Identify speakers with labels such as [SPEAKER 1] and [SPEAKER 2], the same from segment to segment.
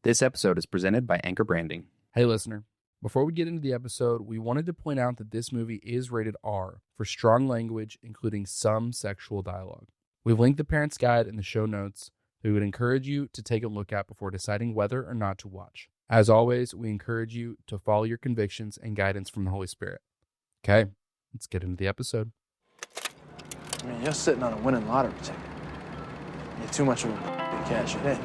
[SPEAKER 1] This episode is presented by Anchor Branding.
[SPEAKER 2] Hey, listener. Before we get into the episode, we wanted to point out that this movie is rated R for strong language, including some sexual dialogue. We've linked the parent's guide in the show notes that we would encourage you to take a look at before deciding whether or not to watch. As always, we encourage you to follow your convictions and guidance from the Holy Spirit. Okay, let's get into the episode.
[SPEAKER 3] I mean, you're sitting on a winning lottery ticket. You're too much of a to cash it in.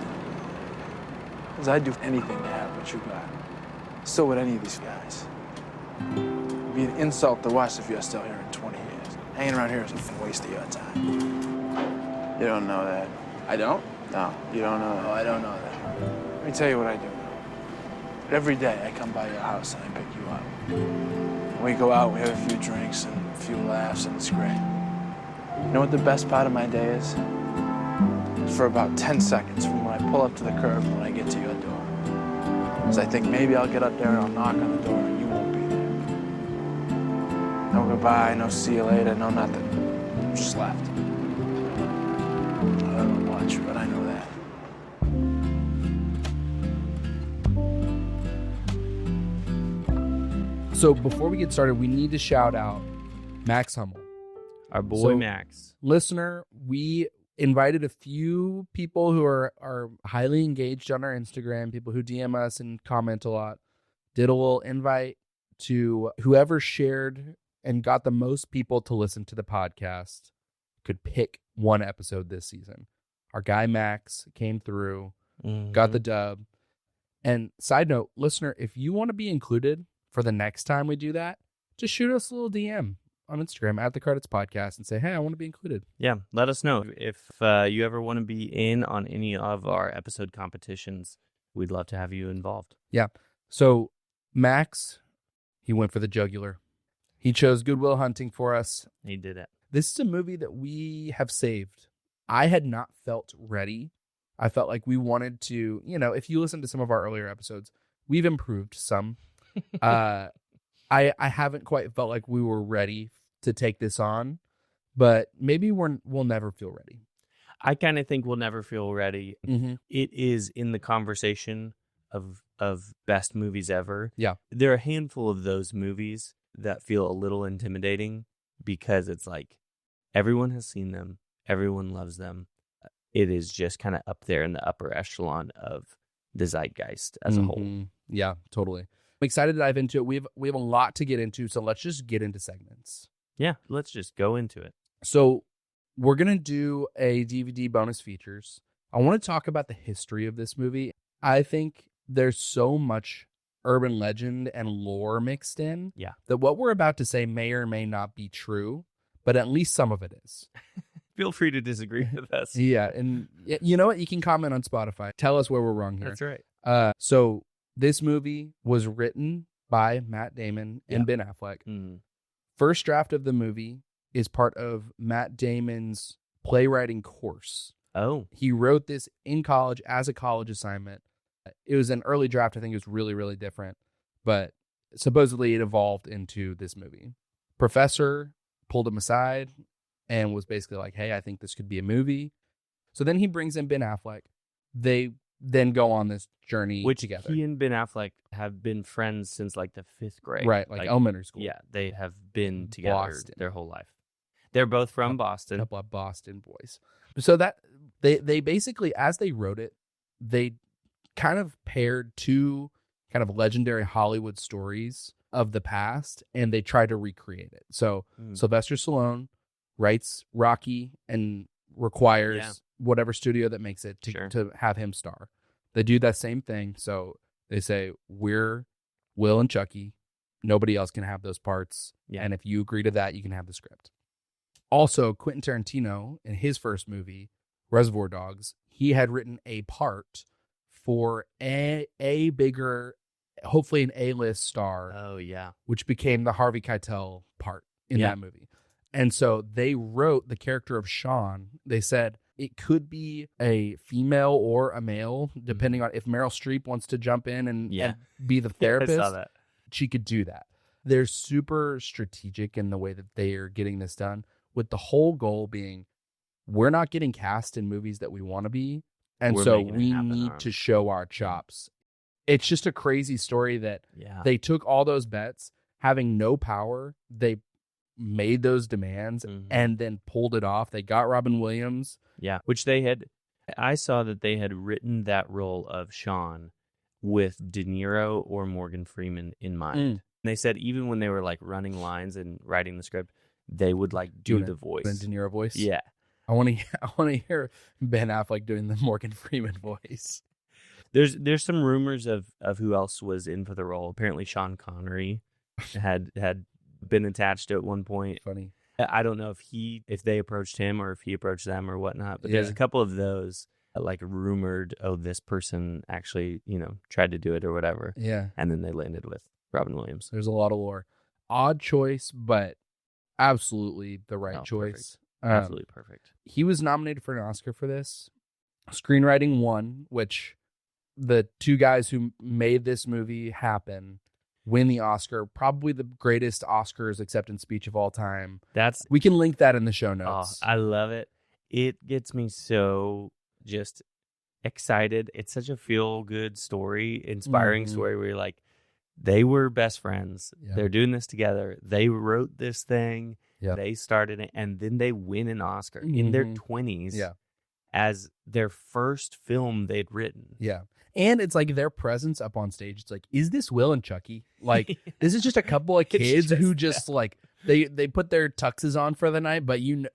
[SPEAKER 3] Because I'd do anything to have what you got. So would any of these guys. It'd be an insult to us if you're still here in 20 years. Hanging around here is a waste of your time. You don't know that. I don't? No, you don't know that. Oh, I don't know that. Let me tell you what I do know. Every day I come by your house and I pick you up. We go out, we have a few drinks and a few laughs, and it's great. You know what the best part of my day is? It's for about 10 seconds from when I pull up to the curb and when I get to your door. Because I think maybe I'll get up there and I'll knock on the door and you won't be there. No goodbye, no see you later, no nothing. Just left. I don't know much, but I know that.
[SPEAKER 2] So before we get started, we need to shout out Max Hummel.
[SPEAKER 4] Our boy Max.
[SPEAKER 2] Listener, we invited a few people who are highly engaged on our Instagram, people who DM us and comment a lot. Did a little invite to whoever shared and got the most people to listen to the podcast could pick one episode this season. Our guy Max came through, got the dub. And side note, listener, if you want to be included for the next time we do that, just shoot us a little DM on Instagram at The Credits Podcast and say, hey, I want to be included.
[SPEAKER 4] Yeah, let us know. If you ever want to be in on any of our episode competitions, we'd love to have you involved.
[SPEAKER 2] Yeah. So Max, he went for the jugular. He chose Good Will Hunting for us.
[SPEAKER 4] He did it.
[SPEAKER 2] This is a movie that we have saved. I had not felt ready. I felt like we wanted to, if you listen to some of our earlier episodes, we've improved some. I haven't quite felt like we were ready to take this on, but maybe we'll never feel ready.
[SPEAKER 4] I kind of think we'll never feel ready.
[SPEAKER 2] Mm-hmm.
[SPEAKER 4] It is in the conversation of best movies ever.
[SPEAKER 2] Yeah.
[SPEAKER 4] There are a handful of those movies that feel a little intimidating because it's like everyone has seen them. Everyone loves them. It is just kind of up there in the upper echelon of the zeitgeist as a whole.
[SPEAKER 2] Yeah, totally. I'm excited to dive into it. We have a lot to get into, so let's just get into segments.
[SPEAKER 4] Yeah, let's just go into it.
[SPEAKER 2] So we're going to do a DVD bonus features. I want to talk about the history of this movie. I think there's so much urban legend and lore mixed in that what we're about to say may or may not be true, but at least some of it is.
[SPEAKER 4] Feel free to disagree with us.
[SPEAKER 2] Yeah, and you know what? You can comment on Spotify. Tell us where we're wrong here.
[SPEAKER 4] That's right.
[SPEAKER 2] So this movie was written by Matt Damon and Ben Affleck. First draft of the movie is part of Matt Damon's playwriting course.
[SPEAKER 4] Oh.
[SPEAKER 2] He wrote this in college as a college assignment. It was an early draft. I think it was really, really different. But supposedly it evolved into this movie. Professor pulled him aside and was basically like, hey, I think this could be a movie. So then he brings in Ben Affleck. They then go on this journey together.
[SPEAKER 4] He and Ben Affleck have been friends since like the 5th grade.
[SPEAKER 2] Right, like elementary school.
[SPEAKER 4] Yeah, they have been together
[SPEAKER 2] Boston.
[SPEAKER 4] Their whole life. They're both from Boston.
[SPEAKER 2] A couple of Boston boys. So that they basically, as they wrote it, they kind of paired two kind of legendary Hollywood stories of the past, and they tried to recreate it. So Sylvester Stallone writes Rocky and requires whatever studio that makes it to have him star. They do that same thing. So they say, we're Will and Chucky. Nobody else can have those parts. Yeah. And if you agree to that, you can have the script. Also, Quentin Tarantino, in his first movie, Reservoir Dogs, he had written a part for a bigger, hopefully an A-list star.
[SPEAKER 4] Oh, yeah.
[SPEAKER 2] Which became the Harvey Keitel part in that movie. And so they wrote the character of Sean. They said it could be a female or a male, depending on if Meryl Streep wants to jump in and be the therapist.
[SPEAKER 4] I saw that.
[SPEAKER 2] She could do that. They're super strategic in the way that they are getting this done, with the whole goal being we're not getting cast in movies that we want to be, And
[SPEAKER 4] We're
[SPEAKER 2] so
[SPEAKER 4] making it
[SPEAKER 2] we
[SPEAKER 4] happen,
[SPEAKER 2] need
[SPEAKER 4] aren't
[SPEAKER 2] to
[SPEAKER 4] we?
[SPEAKER 2] show our chops. It's just a crazy story that
[SPEAKER 4] Yeah.
[SPEAKER 2] they took all those bets, having no power. They made those demands
[SPEAKER 4] Mhm.
[SPEAKER 2] and then pulled it off. They got Robin Williams.
[SPEAKER 4] Yeah, which they had. I saw that they had written that role of Sean with De Niro or Morgan Freeman in mind. And they said even when they were like running lines and writing the script, they would like do
[SPEAKER 2] Doing
[SPEAKER 4] the
[SPEAKER 2] a
[SPEAKER 4] voice.
[SPEAKER 2] De Niro voice.
[SPEAKER 4] Yeah.
[SPEAKER 2] I want to hear Ben Affleck doing the Morgan Freeman voice.
[SPEAKER 4] There's some rumors of who else was in for the role. Apparently Sean Connery had been attached at one point.
[SPEAKER 2] Funny.
[SPEAKER 4] I don't know if they approached him or if he approached them or whatnot, but there's
[SPEAKER 2] Yeah.
[SPEAKER 4] a couple of those like rumored, oh, this person actually, tried to do it or whatever.
[SPEAKER 2] Yeah.
[SPEAKER 4] And then they landed with Robin Williams.
[SPEAKER 2] There's a lot of lore. Odd choice, but absolutely the right
[SPEAKER 4] Oh,
[SPEAKER 2] choice.
[SPEAKER 4] Absolutely perfect.
[SPEAKER 2] He was nominated for an Oscar for this. Screenwriting won, which the two guys who made this movie happen win the Oscar. Probably the greatest Oscars acceptance speech of all time. We can link that in the show notes.
[SPEAKER 4] I love it. It gets me so just excited. It's such a feel-good story, inspiring story where you're like, they were best friends.
[SPEAKER 2] Yeah.
[SPEAKER 4] They're doing this together. They wrote this thing.
[SPEAKER 2] Yep.
[SPEAKER 4] They started it, and then they win an Oscar in their 20s
[SPEAKER 2] Yeah.
[SPEAKER 4] as their first film they'd written.
[SPEAKER 2] Yeah. And it's like their presence up on stage. It's like, is this Will and Chucky? Like, this is just a couple of kids who just like, they put their tuxes on for the night, but you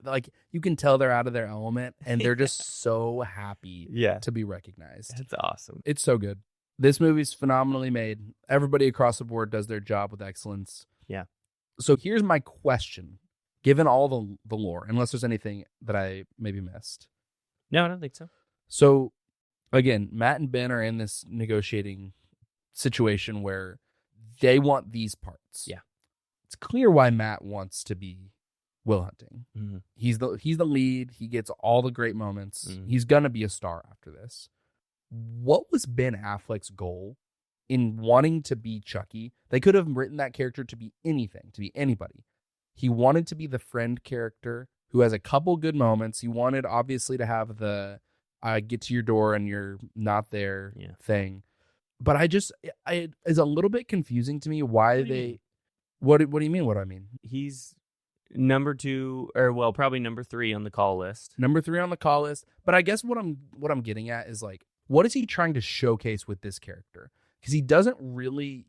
[SPEAKER 2] can tell they're out of their element and they're just so happy to be recognized.
[SPEAKER 4] That's awesome.
[SPEAKER 2] It's so good. This movie's phenomenally made. Everybody across the board does their job with excellence.
[SPEAKER 4] Yeah.
[SPEAKER 2] So here's my question. Given all the lore, unless there's anything that I maybe missed.
[SPEAKER 4] No, I don't think so.
[SPEAKER 2] So, again, Matt and Ben are in this negotiating situation where they want these parts.
[SPEAKER 4] Yeah.
[SPEAKER 2] It's clear why Matt wants to be Will Hunting.
[SPEAKER 4] Mm-hmm.
[SPEAKER 2] He's the lead. He gets all the great moments.
[SPEAKER 4] Mm-hmm.
[SPEAKER 2] He's going to be a star after this. What was Ben Affleck's goal in wanting to be Chucky? They could have written that character to be anything, to be anybody. He wanted to be the friend character who has a couple good moments. He wanted, obviously, to have the I get to your door and you're not there thing. But it's a little bit confusing to me why they... What do you mean? What do I mean?
[SPEAKER 4] He's number 2, or well, probably number 3 on the call list.
[SPEAKER 2] Number 3 on the call list. But I guess what I'm getting at is like, what is he trying to showcase with this character? Because he doesn't really...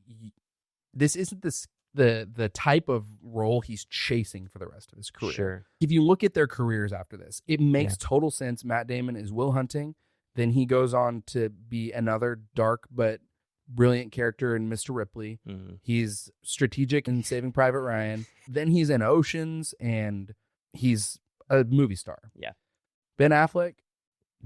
[SPEAKER 2] This isn't the type of role he's chasing for the rest of his career.
[SPEAKER 4] Sure.
[SPEAKER 2] If you look at their careers after this, it makes total sense. Matt Damon is Will Hunting. Then he goes on to be another dark but brilliant character in Mr. Ripley.
[SPEAKER 4] Mm-hmm.
[SPEAKER 2] He's strategic in Saving Private Ryan. Then he's in Oceans, and he's a movie star.
[SPEAKER 4] Yeah.
[SPEAKER 2] Ben Affleck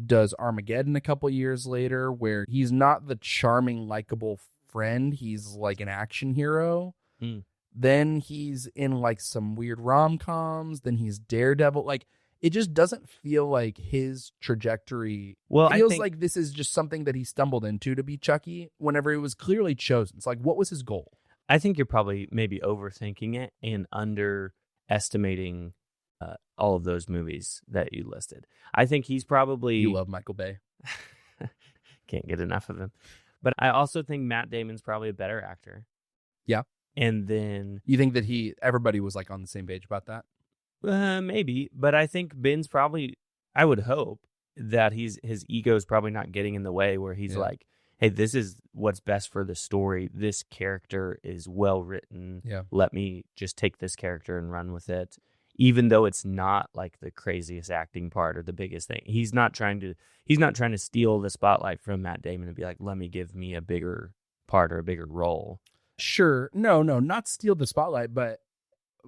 [SPEAKER 2] does Armageddon a couple years later, where he's not the charming, likable friend. He's like an action hero.
[SPEAKER 4] Mm.
[SPEAKER 2] Then he's in like some weird rom-coms. Then he's Daredevil. Like, it just doesn't feel like his trajectory.
[SPEAKER 4] Well,
[SPEAKER 2] it feels like this is just something that he stumbled into to be Chucky whenever it was clearly chosen. It's like, what was his goal?
[SPEAKER 4] I think you're probably maybe overthinking it and underestimating all of those movies that you listed. I think he's probably...
[SPEAKER 2] You love Michael Bay.
[SPEAKER 4] Can't get enough of him. But I also think Matt Damon's probably a better actor.
[SPEAKER 2] Yeah.
[SPEAKER 4] And then...
[SPEAKER 2] You think that everybody was like on the same page about that?
[SPEAKER 4] Maybe. But I think Ben's probably... I would hope that his ego is probably not getting in the way where he's like, hey, this is what's best for the story. This character is well written.
[SPEAKER 2] Yeah.
[SPEAKER 4] Let me just take this character and run with it. Even though it's not like the craziest acting part or the biggest thing. He's not trying to steal the spotlight from Matt Damon and be like, let me give me a bigger part or a bigger role.
[SPEAKER 2] Sure. No, not steal the spotlight, but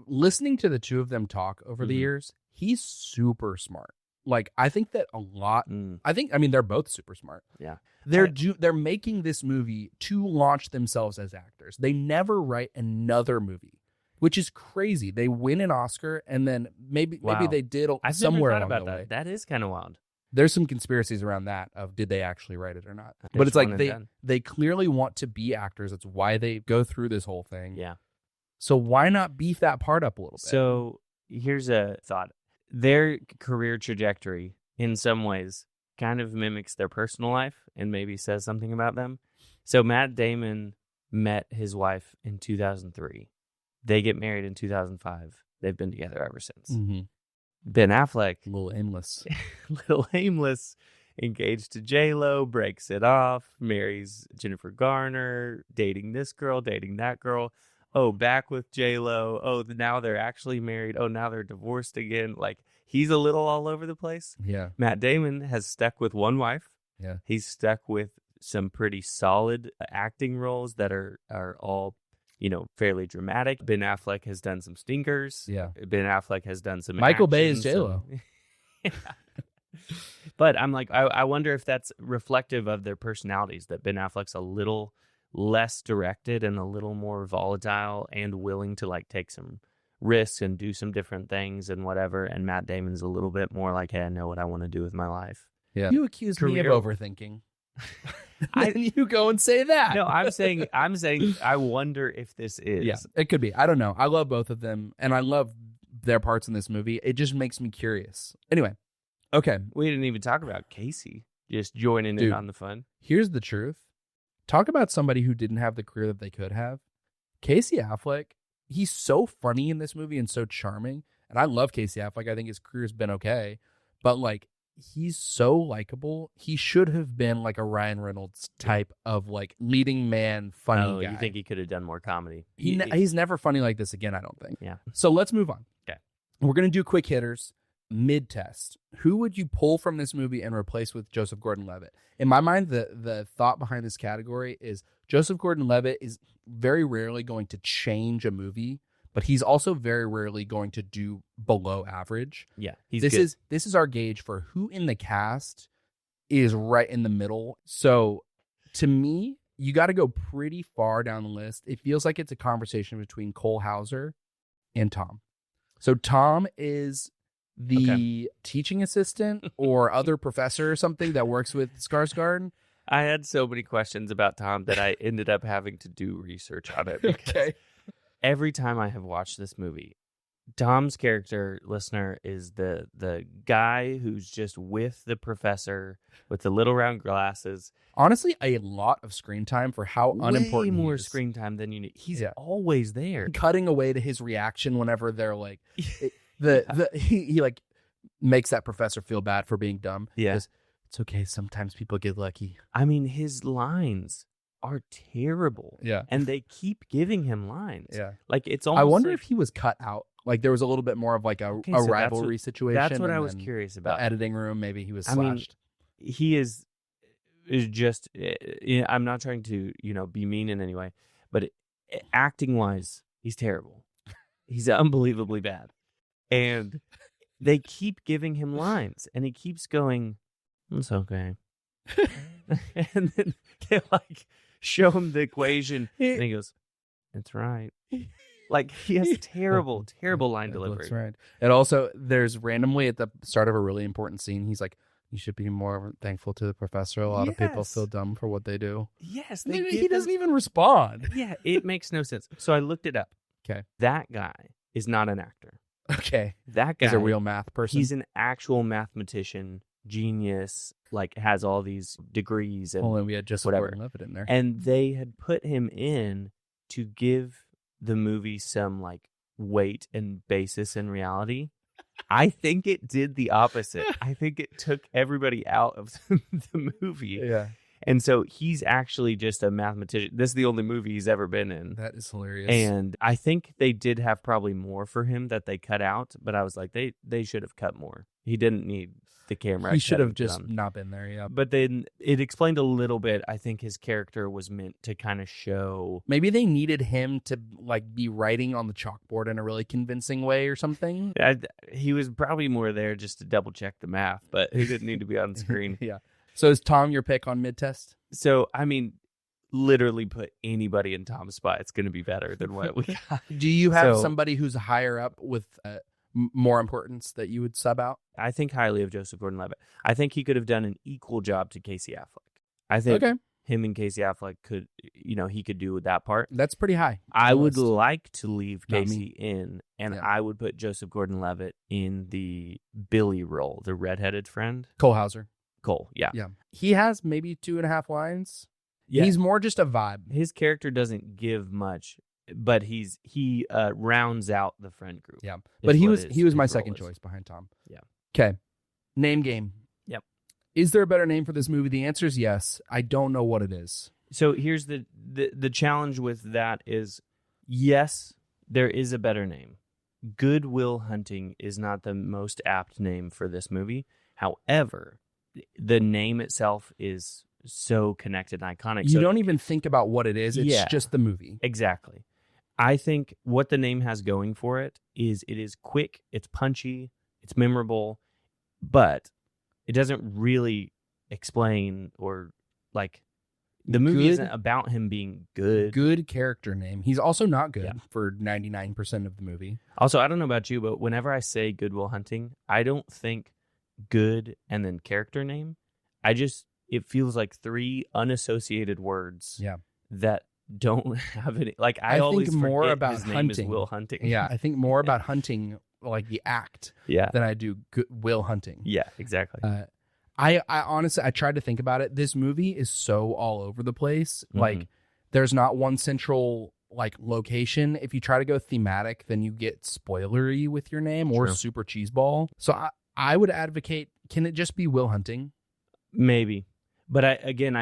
[SPEAKER 2] listening to the two of them talk over the years, he's super smart. Like, I think that a lot. I mean, they're both super smart.
[SPEAKER 4] Yeah.
[SPEAKER 2] They're making this movie to launch themselves as actors. They never write another movie, which is crazy. They win an Oscar, and then maybe they did somewhere along the way.
[SPEAKER 4] That is kind of wild.
[SPEAKER 2] There's some conspiracies around that of did they actually write it or not. But it's like they clearly want to be actors. That's why they go through this whole thing.
[SPEAKER 4] Yeah.
[SPEAKER 2] So why not beef that part up a little bit?
[SPEAKER 4] So here's a thought. Their career trajectory, in some ways, kind of mimics their personal life and maybe says something about them. So Matt Damon met his wife in 2003. They get married in 2005. They've been together ever since.
[SPEAKER 2] Mm-hmm.
[SPEAKER 4] Ben Affleck,
[SPEAKER 2] A little aimless.
[SPEAKER 4] little aimless, engaged to J-Lo, breaks it off, marries Jennifer Garner, dating this girl, dating that girl. Oh, back with J-Lo. Oh, now they're actually married. Oh, now they're divorced again. Like, he's a little all over the place.
[SPEAKER 2] Yeah.
[SPEAKER 4] Matt Damon has stuck with one wife.
[SPEAKER 2] Yeah.
[SPEAKER 4] He's stuck with some pretty solid acting roles that are all, fairly dramatic. Ben Affleck has done some stinkers.
[SPEAKER 2] Yeah.
[SPEAKER 4] Ben Affleck has done some
[SPEAKER 2] Michael Bay is
[SPEAKER 4] action,
[SPEAKER 2] J-Lo.
[SPEAKER 4] Yeah. But I'm like, I wonder if that's reflective of their personalities, that Ben Affleck's a little less directed and a little more volatile and willing to like take some risks and do some different things and whatever. And Matt Damon's a little bit more like, hey, I know what I want to do with my life.
[SPEAKER 2] Yeah. You accused me of
[SPEAKER 4] Career-
[SPEAKER 2] overthinking. And you go and say that.
[SPEAKER 4] No, I'm saying I wonder if this is.
[SPEAKER 2] Yeah, it could be. I don't know. I love both of them, and I love their parts in this movie. It just makes me curious. Anyway, okay.
[SPEAKER 4] We didn't even talk about Casey just joining in on the fun.
[SPEAKER 2] Here's the truth. Talk about somebody who didn't have the career that they could have. Casey Affleck, he's so funny in this movie and so charming. And I love Casey Affleck. I think his career's been okay. But, like, he's so likable. He should have been, like, a Ryan Reynolds type of, like, leading man, funny guy.
[SPEAKER 4] You think he could have done more comedy?
[SPEAKER 2] He's never funny like this again, I don't think.
[SPEAKER 4] Yeah.
[SPEAKER 2] So let's move on.
[SPEAKER 4] Okay.
[SPEAKER 2] We're going to do quick hitters. Mid-test. Who would you pull from this movie and replace with Joseph Gordon-Levitt? In my mind, the thought behind this category is Joseph Gordon-Levitt is very rarely going to change a movie, but he's also very rarely going to do below average.
[SPEAKER 4] Yeah, he's
[SPEAKER 2] this
[SPEAKER 4] good.
[SPEAKER 2] This is our gauge for who in the cast is right in the middle. So to me, you got to go pretty far down the list. It feels like it's a conversation between Cole Hauser and Tom. So Tom is the teaching assistant or other professor or something that works with Skarsgård.
[SPEAKER 4] I had so many questions about Tom that I ended up having to do research on it. Because every time I have watched this movie, Tom's character, listener, is the guy who's just with the professor with the little round glasses.
[SPEAKER 2] Honestly, a lot of screen time for how unimportant
[SPEAKER 4] Way more
[SPEAKER 2] he is.
[SPEAKER 4] screen time than you need. He's always there.
[SPEAKER 2] Cutting away to his reaction whenever they're like... he like makes that professor feel bad for being dumb.
[SPEAKER 4] Yeah.
[SPEAKER 2] It's okay. Sometimes people get lucky.
[SPEAKER 4] I mean, his lines are terrible.
[SPEAKER 2] Yeah.
[SPEAKER 4] And they keep giving him lines.
[SPEAKER 2] Yeah.
[SPEAKER 4] Like, it's almost
[SPEAKER 2] I wonder
[SPEAKER 4] like,
[SPEAKER 2] if he was cut out. Like, there was a little bit more of like a rivalry situation.
[SPEAKER 4] That's what I was
[SPEAKER 2] and then
[SPEAKER 4] curious about.
[SPEAKER 2] The editing room, maybe he was
[SPEAKER 4] I mean,
[SPEAKER 2] slashed.
[SPEAKER 4] he is just, I'm not trying to, be mean in any way, but acting wise, he's terrible. He's unbelievably bad. And they keep giving him lines, and he keeps going, it's okay. And then they like show him the equation, and he goes, it's right. Like, he has terrible line delivery.
[SPEAKER 2] That's right. And also, there's randomly at the start of a really important scene, he's like, you should be more thankful to the professor. A lot of people feel dumb for what they do.
[SPEAKER 4] Yes.
[SPEAKER 2] He doesn't even respond.
[SPEAKER 4] Yeah, it makes no sense. So I looked it up.
[SPEAKER 2] Okay.
[SPEAKER 4] That guy is not an actor.
[SPEAKER 2] Okay.
[SPEAKER 4] That guy
[SPEAKER 2] is a real math person.
[SPEAKER 4] He's an actual mathematician, genius, like has all these degrees and
[SPEAKER 2] only we had just
[SPEAKER 4] whatever.
[SPEAKER 2] Gordon-Levitt in there.
[SPEAKER 4] And they had put him in to give the movie some like weight and basis in reality. I think it did the opposite. I think it took everybody out of the movie.
[SPEAKER 2] Yeah.
[SPEAKER 4] And so he's actually just a mathematician. This is the only movie he's ever been in.
[SPEAKER 2] That is hilarious.
[SPEAKER 4] And I think they did have probably more for him that they cut out, but I was like, they should have cut more. He didn't need the camera.
[SPEAKER 2] He should have just not been there, yeah.
[SPEAKER 4] But then it explained a little bit. I think his character was meant to kind of show.
[SPEAKER 2] Maybe they needed him to like be writing on the chalkboard in a really convincing way or something.
[SPEAKER 4] He was probably more there just to double check the math, but he didn't need to be on screen.
[SPEAKER 2] Yeah. So is Tom your pick on mid-test?
[SPEAKER 4] So, I mean, literally put anybody in Tom's spot. It's going to be better than what we got.
[SPEAKER 2] Do you have somebody who's higher up with more importance that you would sub out?
[SPEAKER 4] I think highly of Joseph Gordon-Levitt. I think he could have done an equal job to Casey Affleck. I think him and Casey Affleck could, he could do that part.
[SPEAKER 2] That's pretty high.
[SPEAKER 4] I would like to leave Casey in, and I would put Joseph Gordon-Levitt in the Billy role, the redheaded friend.
[SPEAKER 2] Cole Hauser.
[SPEAKER 4] Cole. Yeah.
[SPEAKER 2] Yeah. He has maybe 2.5 lines.
[SPEAKER 4] Yeah.
[SPEAKER 2] He's more just a vibe.
[SPEAKER 4] His character doesn't give much, but he rounds out the friend group.
[SPEAKER 2] Yeah.
[SPEAKER 4] is
[SPEAKER 2] But he
[SPEAKER 4] what
[SPEAKER 2] was
[SPEAKER 4] his-
[SPEAKER 2] he was
[SPEAKER 4] his
[SPEAKER 2] my
[SPEAKER 4] role
[SPEAKER 2] second
[SPEAKER 4] is.
[SPEAKER 2] choice behind Tom.
[SPEAKER 4] Yeah.
[SPEAKER 2] Okay. Name game.
[SPEAKER 4] Yep.
[SPEAKER 2] Is there a better name for this movie? The answer is yes. I don't know what it is.
[SPEAKER 4] So here's the challenge with that is, yes, there is a better name. Good Will Hunting is not the most apt name for this movie. However, the name itself is so connected and iconic.
[SPEAKER 2] You don't even think about what it is. It's
[SPEAKER 4] Yeah.
[SPEAKER 2] just the movie.
[SPEAKER 4] Exactly. I think what the name has going for it is quick, it's punchy, it's memorable, but it doesn't really explain or like the movie
[SPEAKER 2] Good-
[SPEAKER 4] isn't about him being good.
[SPEAKER 2] Good character name. He's also not good
[SPEAKER 4] Yeah.
[SPEAKER 2] for 99% of the movie.
[SPEAKER 4] Also, I don't know about you, but whenever I say Good Will Hunting, I don't think good and then character name. It feels like 3 unassociated words
[SPEAKER 2] Yeah.
[SPEAKER 4] that don't have any. Like
[SPEAKER 2] I
[SPEAKER 4] I
[SPEAKER 2] think
[SPEAKER 4] always
[SPEAKER 2] more
[SPEAKER 4] forget
[SPEAKER 2] about
[SPEAKER 4] his name is
[SPEAKER 2] hunting.
[SPEAKER 4] Will Hunting.
[SPEAKER 2] Yeah, I think more about hunting, like the act,
[SPEAKER 4] Yeah.
[SPEAKER 2] than I do Will Hunting.
[SPEAKER 4] Yeah, exactly.
[SPEAKER 2] I honestly, I tried to think about it. This movie is so all over the place.
[SPEAKER 4] Mhm.
[SPEAKER 2] Like, there's not one central like location. If you try to go thematic, then you get spoilery with your name or
[SPEAKER 4] True.
[SPEAKER 2] super cheeseball. So I would advocate, can it just be Will Hunting?
[SPEAKER 4] Maybe. But I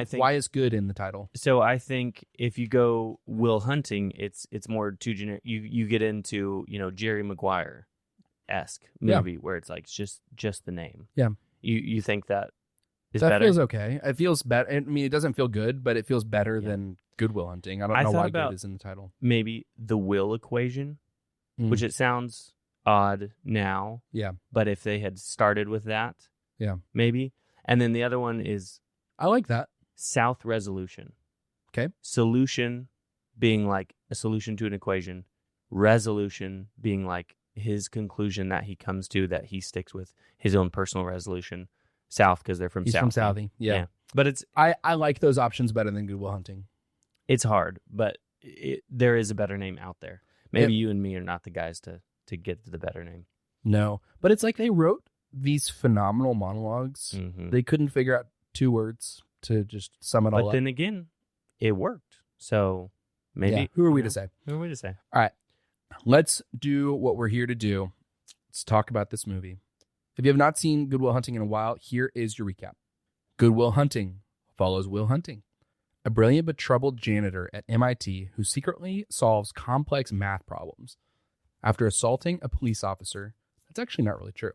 [SPEAKER 4] think
[SPEAKER 2] Why is good in the title?
[SPEAKER 4] so. I think if you go Will Hunting, it's more too generic. You get into Jerry Maguire-esque movie where it's like just the name.
[SPEAKER 2] Yeah.
[SPEAKER 4] You think that is
[SPEAKER 2] That
[SPEAKER 4] better?
[SPEAKER 2] feels okay. It feels better. I mean, it doesn't feel good, but it feels better
[SPEAKER 4] Yeah.
[SPEAKER 2] than Good Will Hunting. I don't
[SPEAKER 4] I
[SPEAKER 2] know
[SPEAKER 4] thought
[SPEAKER 2] why
[SPEAKER 4] about-
[SPEAKER 2] good is in the title.
[SPEAKER 4] Maybe the Will equation, which it sounds odd now.
[SPEAKER 2] Yeah.
[SPEAKER 4] But if they had started with that,
[SPEAKER 2] Yeah.
[SPEAKER 4] maybe. And then the other one is
[SPEAKER 2] I like that.
[SPEAKER 4] South Resolution.
[SPEAKER 2] Okay.
[SPEAKER 4] Solution being like a solution to an equation. Resolution being like his conclusion that he comes to, that he sticks with his own personal resolution. South because they're from
[SPEAKER 2] He's
[SPEAKER 4] South.
[SPEAKER 2] from Southie. Yeah.
[SPEAKER 4] But it's
[SPEAKER 2] I like those options better than Good Will Hunting.
[SPEAKER 4] hard, but there is a better name out there. Maybe you and me are not the guys to get to the better name.
[SPEAKER 2] No, but it's like they wrote these phenomenal monologues.
[SPEAKER 4] Mhm.
[SPEAKER 2] They couldn't figure out 2 words to just sum it all
[SPEAKER 4] But
[SPEAKER 2] up.
[SPEAKER 4] then again, it worked. So maybe.
[SPEAKER 2] Yeah. Who are we to say?
[SPEAKER 4] Who are we to say?
[SPEAKER 2] All right. Let's do what we're here to do. Let's talk about this movie. If you have not seen Good Will Hunting in a while, here is your recap. Good Will Hunting follows Will Hunting, a brilliant but troubled janitor at MIT who secretly solves complex math problems. After assaulting a police officer, that's actually not really true.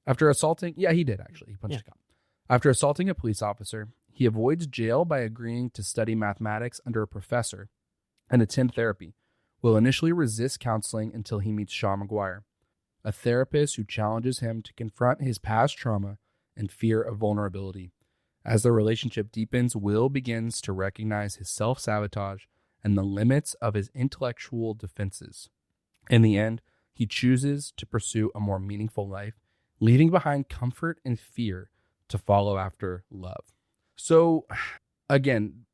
[SPEAKER 2] He did actually. He punched a cop. After assaulting a police officer, he avoids jail by agreeing to study mathematics under a professor and attend therapy. Will initially resist counseling until he meets Sean McGuire, a therapist who challenges him to confront his past trauma and fear of vulnerability. As the relationship deepens, Will begins to recognize his self-sabotage and the limits of his intellectual defenses. In the end, he chooses to pursue a more meaningful life, leaving behind comfort and fear to follow after love. So, again,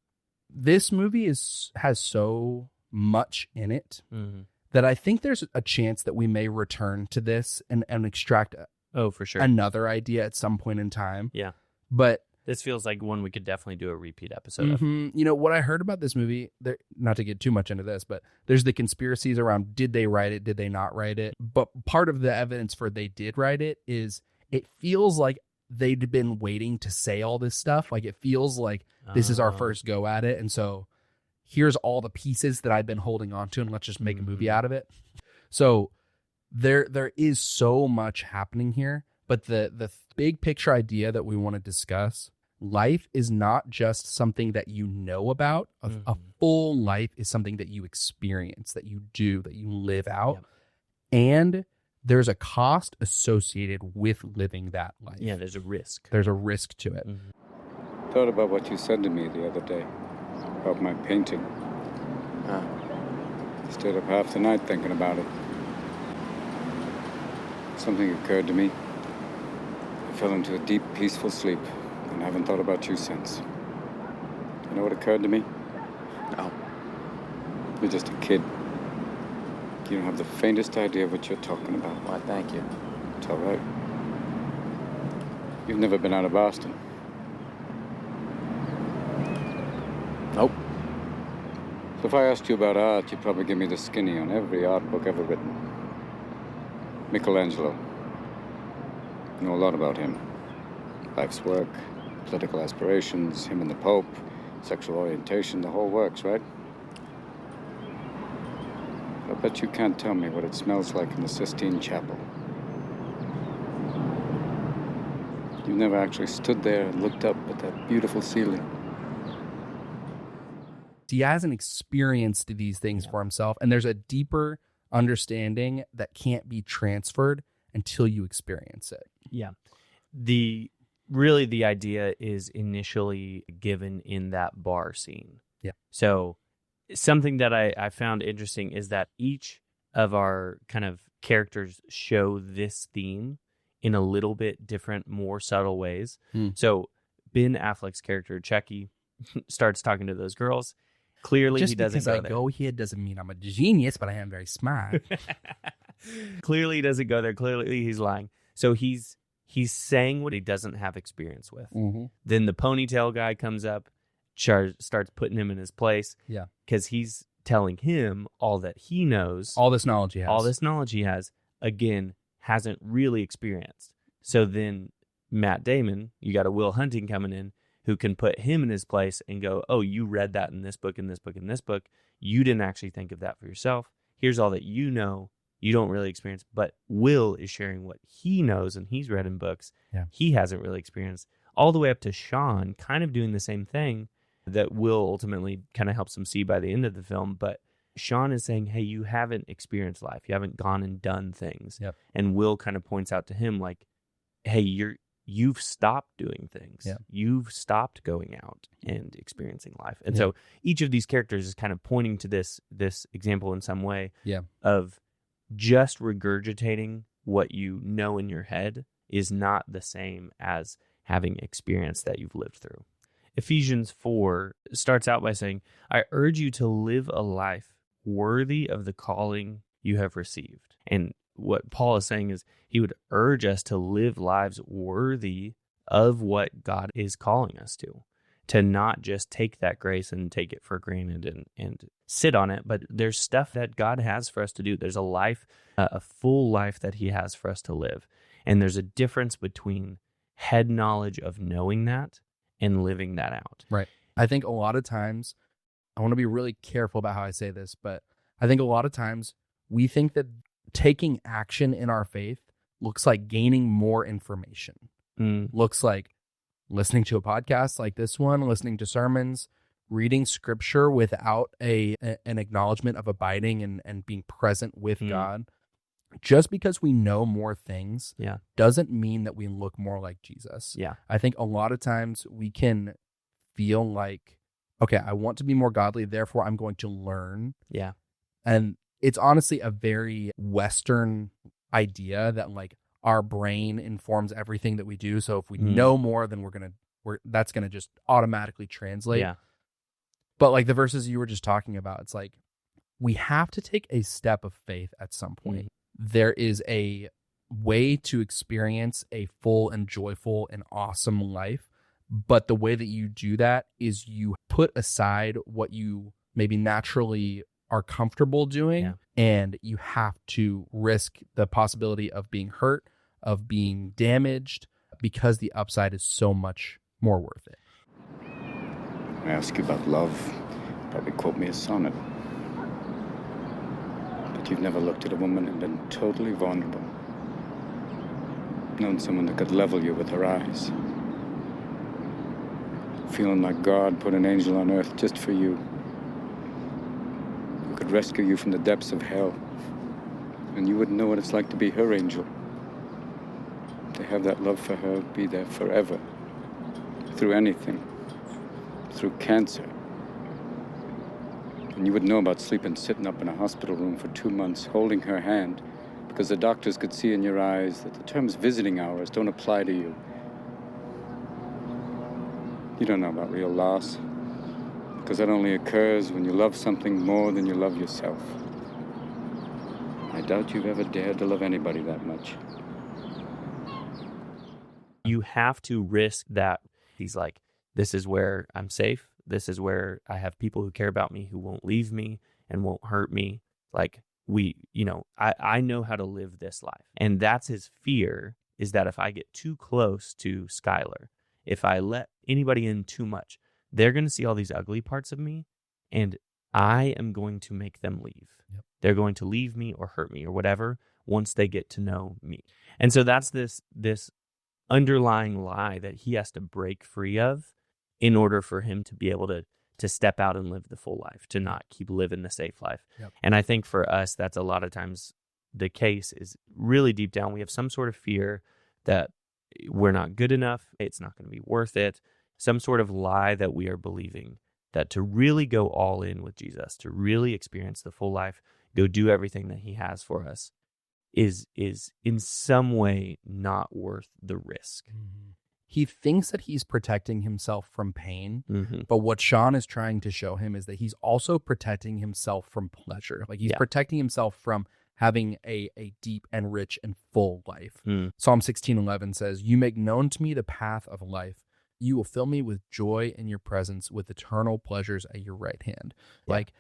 [SPEAKER 2] this movie has so much in it
[SPEAKER 4] Mm-hmm.
[SPEAKER 2] that I think there's a chance that we may return to this and extract
[SPEAKER 4] Oh, for sure.
[SPEAKER 2] another idea at some point in time.
[SPEAKER 4] Yeah.
[SPEAKER 2] But
[SPEAKER 4] This feels like one we could definitely do a repeat episode of.
[SPEAKER 2] what I heard about this movie, not to get too much into this, but there's the conspiracies around, did they write it? Did they not write it? But part of the evidence for they did write it is it feels like they'd been waiting to say all this stuff. Like it feels like this is our
[SPEAKER 4] Oh.
[SPEAKER 2] first go at it. And so here's all the pieces that I've been holding on to and let's just make a movie out of it. So there is so much happening here, but the big picture idea that we want to discuss, life is not just something that you know about. A full life is something that you experience, that you do, that you live out.
[SPEAKER 4] Yep.
[SPEAKER 2] And there's a cost associated with living that life.
[SPEAKER 4] Yeah, there's a risk.
[SPEAKER 2] There's a risk to it.
[SPEAKER 4] Mhm.
[SPEAKER 5] Thought about what you said to me the other day about my painting. Stayed up half the night thinking about it. Something occurred to me. I fell into a deep, peaceful sleep and haven't thought about you since. You know what occurred to me?
[SPEAKER 3] No.
[SPEAKER 5] You're just a kid. You don't have the faintest idea what you're talking about.
[SPEAKER 3] Why, thank you.
[SPEAKER 5] It's all right. You've never been out of Boston.
[SPEAKER 3] Nope.
[SPEAKER 5] So if I asked you about art, you'd probably give me the skinny on every art book ever written. Michelangelo. I know a lot about him. Life's work, political aspirations, him and the Pope, sexual orientation, the whole works, right? I bet you can't tell me what it smells like in the Sistine Chapel. You never actually stood there and looked up at that beautiful ceiling.
[SPEAKER 2] He hasn't experienced these things for himself, and there's a deeper understanding that can't be transferred until you experience it.
[SPEAKER 4] Yeah. The idea is initially given in that bar scene.
[SPEAKER 2] Yeah.
[SPEAKER 4] So something that I found interesting is that each of our kind of characters show this theme in a little bit different, more subtle ways. So Ben Affleck's character, Chucky, starts talking to those girls. Clearly,
[SPEAKER 2] Just
[SPEAKER 4] he doesn't
[SPEAKER 2] because
[SPEAKER 4] go
[SPEAKER 2] I
[SPEAKER 4] there.
[SPEAKER 2] go here doesn't mean I'm a genius, but I am very smart.
[SPEAKER 4] Clearly, he doesn't go there. Clearly, he's lying. So he's saying what he doesn't have experience with.
[SPEAKER 2] Mm-hmm.
[SPEAKER 4] Then the ponytail guy comes up, starts putting him in his place.
[SPEAKER 2] Yeah.
[SPEAKER 4] Because he's telling him all that he knows.
[SPEAKER 2] All this knowledge he has.
[SPEAKER 4] All this knowledge he has, again, hasn't really experienced. So then Matt Damon, you got a Will Hunting coming in who can put him in his place and go, oh, you read that in this book, in this book, in this book. You didn't actually think of that for yourself. Here's all that you know. You don't really experience, but Will is sharing what he knows and he's read in books.
[SPEAKER 2] Yeah.
[SPEAKER 4] He hasn't really experienced, all the way up to Sean kind of doing the same thing that Will ultimately kind of helps him see by the end of the film. But Sean is saying, hey, you haven't experienced life. You haven't gone and done things.
[SPEAKER 2] Yep.
[SPEAKER 4] And Will kind of points out to him like, hey, you've stopped doing things.
[SPEAKER 2] Yeah.
[SPEAKER 4] You've stopped going out and experiencing life. And
[SPEAKER 2] Yeah.
[SPEAKER 4] so each of these characters is kind of pointing to this example in some way of just regurgitating what you know in your head is not the same as having experience that you've lived through. Ephesians 4 starts out by saying, I urge you to live a life worthy of the calling you have received. And what Paul is saying is he would urge us to live lives worthy of what God is calling us to not just take that grace and take it for granted and sit on it, but there's stuff that God has for us to do. There's a life, a full life that he has for us to live. And there's a difference between head knowledge of knowing that and living that out.
[SPEAKER 2] Right. I think a lot of times, I want to be really careful about how I say this, but I think a lot of times we think that taking action in our faith looks like gaining more information. Looks like listening to a podcast like this one, listening to sermons, reading scripture without an acknowledgement of abiding and being present with God. Just because we know more things doesn't mean that we look more like Jesus.
[SPEAKER 4] Yeah.
[SPEAKER 2] I think a lot of times we can feel like, okay, I want to be more godly, therefore I'm going to learn. Yeah. And it's honestly a very Western idea that like our brain informs everything that we do. So if we know more, then that's gonna just automatically translate. Yeah. But like the verses you were just talking about, it's like we have to take a step of faith at some point. There is a way to experience a full and joyful and awesome life. But the way that you do that is you put aside what you maybe naturally are comfortable doing, and you have to risk the possibility of being hurt, of being damaged, because the upside is so much more worth it.
[SPEAKER 5] I ask you about love, probably quote me a sonnet. But you've never looked at a woman and been totally vulnerable. Known someone that could level you with her eyes. Feeling like God put an angel on earth just for you. Who could rescue you from the depths of hell. And you wouldn't know what it's like to be her angel. To have that love for her be there forever. Through anything. Through cancer. And you would know about sitting up in a hospital room for 2 months, holding her hand, because the doctors could see in your eyes that the terms visiting hours don't apply to you. You don't know about real loss, because that only occurs when you love something more than you love yourself. I doubt you've ever dared to love anybody that much.
[SPEAKER 4] You have to risk that. He's like, this is where I'm safe. This is where I have people who care about me, who won't leave me and won't hurt me. Like I know how to live this life. And that's his fear, is that if I get too close to Skylar, if I let anybody in too much, they're going to see all these ugly parts of me, and I am going to make them leave.
[SPEAKER 2] Yep.
[SPEAKER 4] They're going to leave me or hurt me or whatever once they get to know me. And so that's this underlying lie that he has to break free of in order for him to be able to step out and live the full life, to not keep living the safe life.
[SPEAKER 2] Yep.
[SPEAKER 4] And I think for us, that's a lot of times the case. Is really deep down, we have some sort of fear that we're not good enough. It's not going to be worth it. Some sort of lie that we are believing, that to really go all in with Jesus, to really experience the full life, go do everything that he has for us, is in some way not worth the risk.
[SPEAKER 2] Mm-hmm. He thinks that he's protecting himself from pain,
[SPEAKER 4] Mm-hmm.
[SPEAKER 2] but what Sean is trying to show him is that he's also protecting himself from pleasure. Like he's protecting himself from having a deep and rich and full life. Psalm 16:11 says, "You make known to me the path of life. You will fill me with joy in your presence, with eternal pleasures at your right hand." Like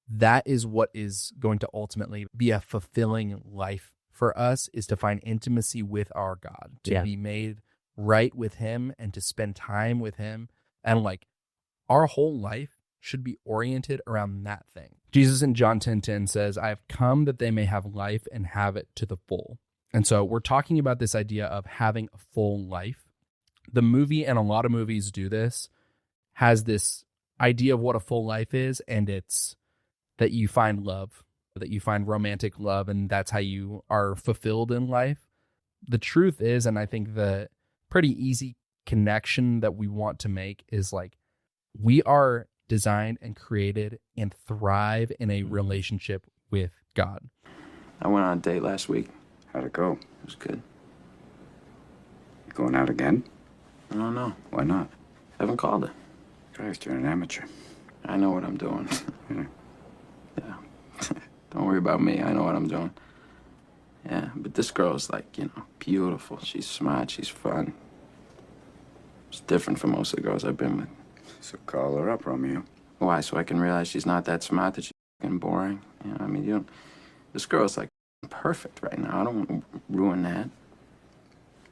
[SPEAKER 2] that is what is going to ultimately be a fulfilling life for us, is to find intimacy with our God, to be made right with him and to spend time with him. And like our whole life should be oriented around that thing. Jesus in John 10:10 says, "I have come that they may have life and have it to the full." And so we're talking about this idea of having a full life. The movie, and a lot of movies do this, has this idea of what a full life is, and it's that you find love, that you find romantic love, and that's how you are fulfilled in life. The truth is, and I think the pretty easy connection that we want to make is like, we are designed and created and thrive in a relationship with God.
[SPEAKER 3] I went on a date last week.
[SPEAKER 6] How'd it go?
[SPEAKER 3] It was good.
[SPEAKER 6] You going out again?
[SPEAKER 3] I don't know.
[SPEAKER 6] Why not?
[SPEAKER 3] I haven't called her.
[SPEAKER 6] Christ, you're an amateur.
[SPEAKER 3] I know what I'm doing.
[SPEAKER 6] Yeah.
[SPEAKER 3] Yeah. Don't worry about me. I know what I'm doing. Yeah, but this girl's like, beautiful. She's smart. She's fun. It's different from most of the girls I've been with.
[SPEAKER 6] So call her up, Romeo.
[SPEAKER 3] Why? So I can realize she's not that smart, that she's fucking boring. This girl's like perfect right now. I don't want to ruin that.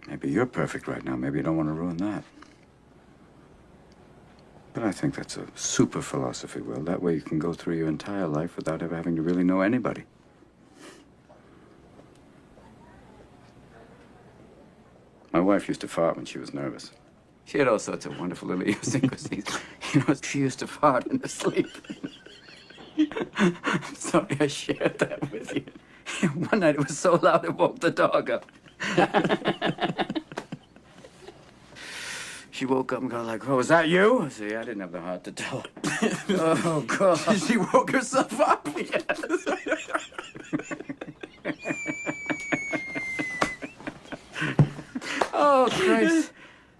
[SPEAKER 6] Maybe you're perfect right now. Maybe you don't want to ruin that. But I think that's a super philosophy, Will. That way you can go through your entire life without ever having to really know anybody. My wife used to fart when she was nervous. She had all sorts of wonderful little idiosyncrasies. She used to fart in her sleep. I'm sorry I shared that with you. One night it was so loud it woke the dog up. She woke up and got like, "Oh, was that you?" I said, "Yeah, I didn't have the heart to tell her." Oh, God. She woke herself up. Yes. Oh, Christ.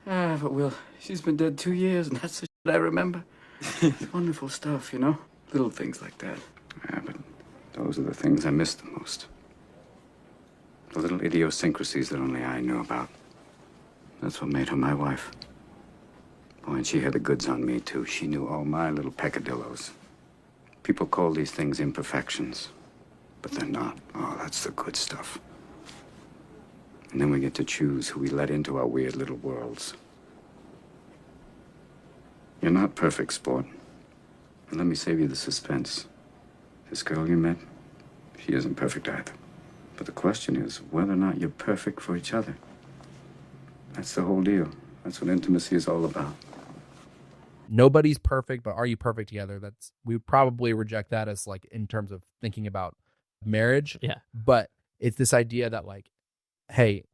[SPEAKER 6] But Will, she's been dead 2 years, and that's the shit I remember. It's wonderful stuff, Little things like that. Yeah, but those are the things I miss the most. The little idiosyncrasies that only I knew about. That's what made her my wife. Boy, and she had the goods on me, too. She knew all my little peccadillos. People call these things imperfections, but they're not. Oh, that's the good stuff. And then we get to choose who we let into our weird little worlds. You're not perfect, sport. And let me save you the suspense. This girl you met, she isn't perfect either. But the question is whether or not you're perfect for each other. That's the whole deal. That's what intimacy is all about.
[SPEAKER 2] Nobody's perfect, but are you perfect together? We would probably reject that as like in terms of thinking about marriage.
[SPEAKER 4] Yeah.
[SPEAKER 2] But it's this idea that like, hey,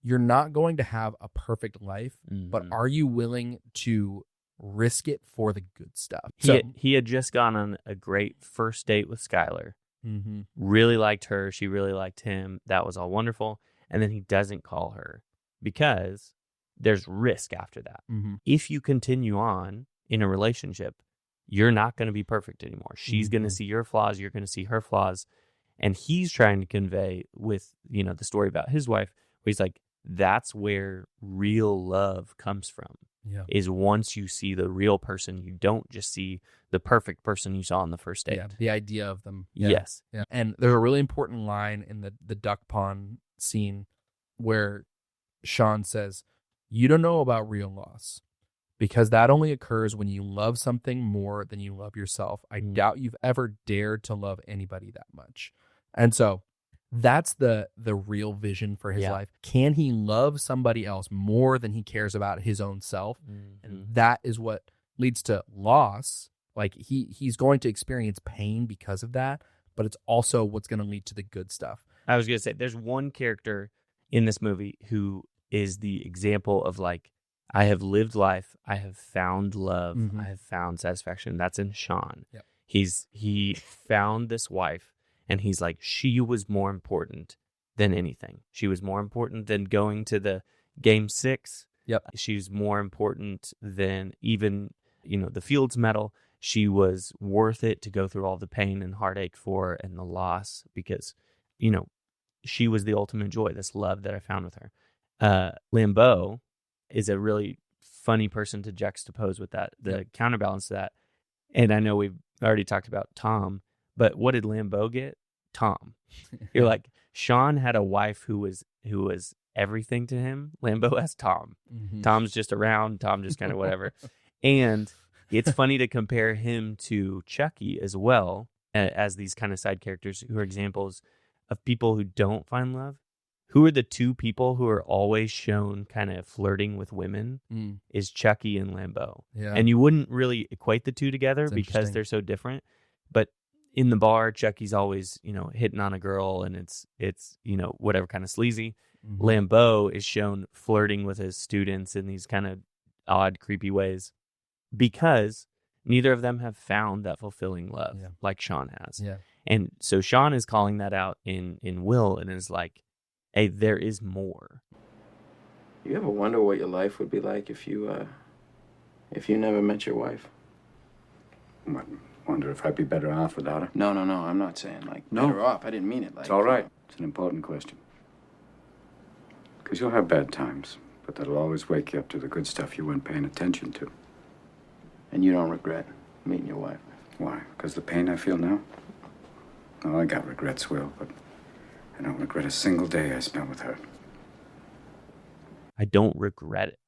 [SPEAKER 2] you're not going to have a perfect life, but are you willing to risk it for the good stuff?
[SPEAKER 4] He had just gone on a great first date with Skylar.
[SPEAKER 2] Mm-hmm.
[SPEAKER 4] Really liked her. She really liked him. That was all wonderful. And then he doesn't call her because there's risk after that.
[SPEAKER 2] Mm-hmm.
[SPEAKER 4] If you continue on in a relationship, you're not going to be perfect anymore. She's going to see your flaws. You're going to see her flaws. And he's trying to convey with, the story about his wife, where he's like, that's where real love comes from.
[SPEAKER 2] Yeah.
[SPEAKER 4] Is once you see the real person, you don't just see the perfect person you saw on the first date.
[SPEAKER 2] Yeah, the idea of them. Yeah.
[SPEAKER 4] Yes.
[SPEAKER 2] Yeah. And there's a really important line in the duck pond scene where Sean says, "You don't know about real loss because that only occurs when you love something more than you love yourself. I doubt you've ever dared to love anybody that much." And so that's the real vision for his life. Can he love somebody else more than he cares about his own self? And that is what leads to loss. Like he's going to experience pain because of that, but it's also what's going to lead to the good stuff.
[SPEAKER 4] I was going to say, there's one character in this movie who is the example of like, I have lived life, I have found love, I have found satisfaction. That's in Sean.
[SPEAKER 2] Yep.
[SPEAKER 4] He found this wife, and he's like, she was more important than anything. She was more important than going to the game 6.
[SPEAKER 2] Yep.
[SPEAKER 4] She's more important than even, the Fields Medal. She was worth it to go through all the pain and heartache for and the loss because, she was the ultimate joy, this love that I found with her. Lambeau is a really funny person to juxtapose with that, the counterbalance to that. And I know we've already talked about Tom, but what did Lambeau get? Tom. You're like, Sean had a wife who was everything to him. Lambeau has Tom. Tom's just around. Tom just kind of whatever. And it's funny to compare him to Chucky as well, as these kind of side characters who are examples of people who don't find love. Who are the two people who are always shown kind of flirting with women is Chucky and Lambeau.
[SPEAKER 2] Yeah.
[SPEAKER 4] And you wouldn't really equate the two together
[SPEAKER 2] That's
[SPEAKER 4] because they're so different. But in the bar, Chucky's always, hitting on a girl and it's whatever kind of sleazy. Lambeau is shown flirting with his students in these kind of odd, creepy ways because neither of them have found that fulfilling love like Sean has.
[SPEAKER 2] Yeah.
[SPEAKER 4] And so Sean is calling that out in Will and is like, hey, there is more.
[SPEAKER 3] You ever wonder what your life would be like if you never met your wife?
[SPEAKER 5] I wonder if I'd be better off without her.
[SPEAKER 3] No, I'm not saying like
[SPEAKER 5] No.
[SPEAKER 3] better off. I didn't mean it like.
[SPEAKER 5] It's all right. It's an important question. Because you'll have bad times, but that'll always wake you up to the good stuff you weren't paying attention to.
[SPEAKER 3] And you don't regret meeting your wife?
[SPEAKER 5] Why? Because the pain I feel now? Oh, I got regrets, Will, but I don't regret a single day I spent with her.
[SPEAKER 4] I don't regret it.